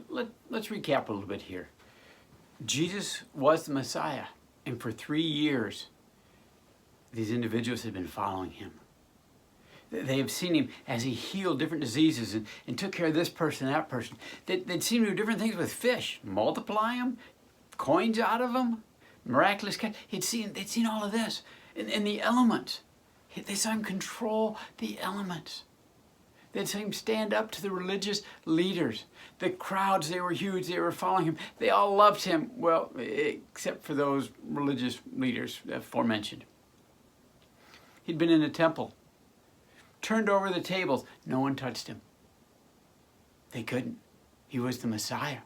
Let's recap a little bit here. Jesus was the Messiah, and for 3 years, these individuals had been following him. They have seen him as he healed different diseases and took care of this person, that person. They'd seen him do different things with fish, multiply them, coins out of them, miraculous catch. They'd seen all of this. And the elements. They saw him control the elements. They'd seen him stand up to the religious leaders. The crowds, they were huge. They were following him. They all loved him. Well, except for those religious leaders aforementioned. He'd been in the temple. Turned over the tables. No one touched him. They couldn't. He was the Messiah.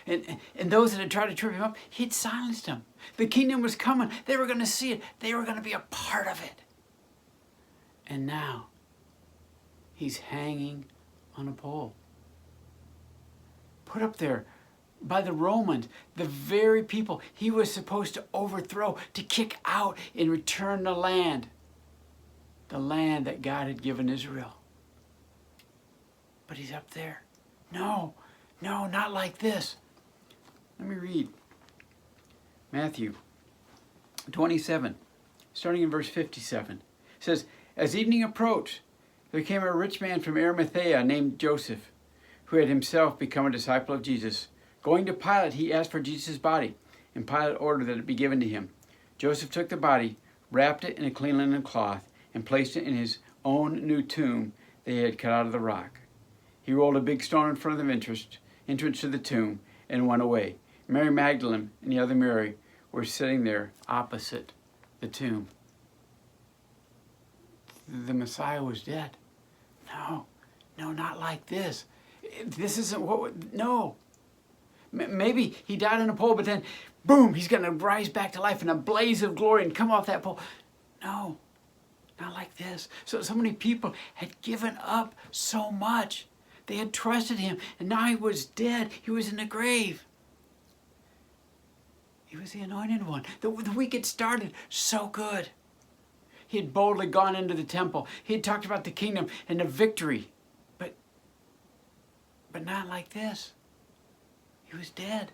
And those that had tried to trip him up, he'd silenced them. The kingdom was coming. They were going to see it. They were going to be a part of it. And now, he's hanging on a pole. Put up there by the Romans, the very people he was supposed to overthrow, to kick out and return the land that God had given Israel. But he's up there. No, not like this. Let me read. Matthew 27, starting in verse 57. It says, as evening approached, there came a rich man from Arimathea named Joseph, who had himself become a disciple of Jesus. Going to Pilate, he asked for Jesus' body, and Pilate ordered that it be given to him. Joseph took the body, wrapped it in a clean linen cloth, and placed it in his own new tomb they had cut out of the rock. He rolled a big stone in front of the entrance to the tomb and went away. Mary Magdalene and the other Mary were sitting there opposite the tomb. The Messiah was dead. No, not like this. This isn't what, no. Maybe he died on a pole, but then, boom, he's going to rise back to life in a blaze of glory and come off that pole. No, not like this. So many people had given up so much. They had trusted him, and now he was dead. He was in the grave. He was the anointed one. The week had started so good. He had boldly gone into the temple. He had talked about the kingdom and the victory. But not like this. He was dead.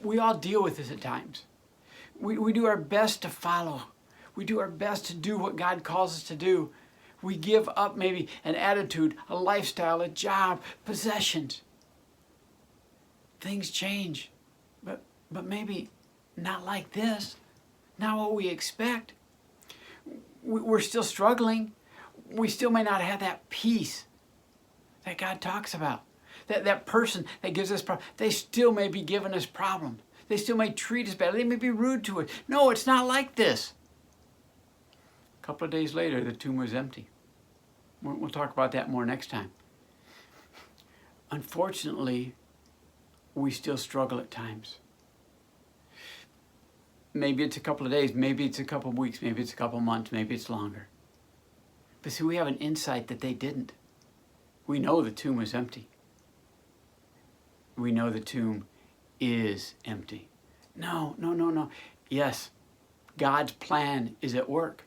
We all deal with this at times. We do our best to follow. We do our best to do what God calls us to do. We give up maybe an attitude, a lifestyle, a job, possessions. Things change. But maybe not like this. Not what we expect. We're still struggling. We still may not have that peace that God talks about. That person that gives us problems, they still may be giving us problems. They still may treat us bad. They may be rude to us. No, it's not like this. A couple of days later, the tomb was empty. We'll talk about that more next time. Unfortunately, we still struggle at times. Maybe it's a couple of days, maybe it's a couple of weeks, maybe it's a couple of months, maybe it's longer. But see, we have an insight that they didn't. We know the tomb was empty. We know the tomb is empty. No. Yes, God's plan is at work.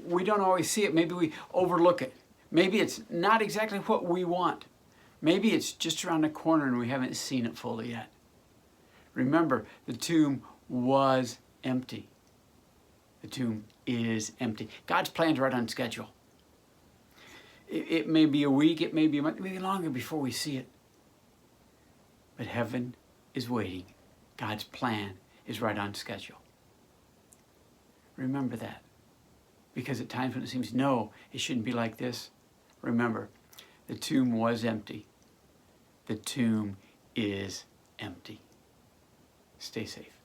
We don't always see it. Maybe we overlook it. Maybe it's not exactly what we want. Maybe it's just around the corner and we haven't seen it fully yet. Remember, the tomb was empty. The tomb is empty. God's plan's right on schedule. It may be a week, it may be a month, maybe longer before we see it. But heaven is waiting. God's plan is right on schedule. Remember that. Because at times when it seems, no, it shouldn't be like this, remember, the tomb was empty. The tomb is empty. Stay safe.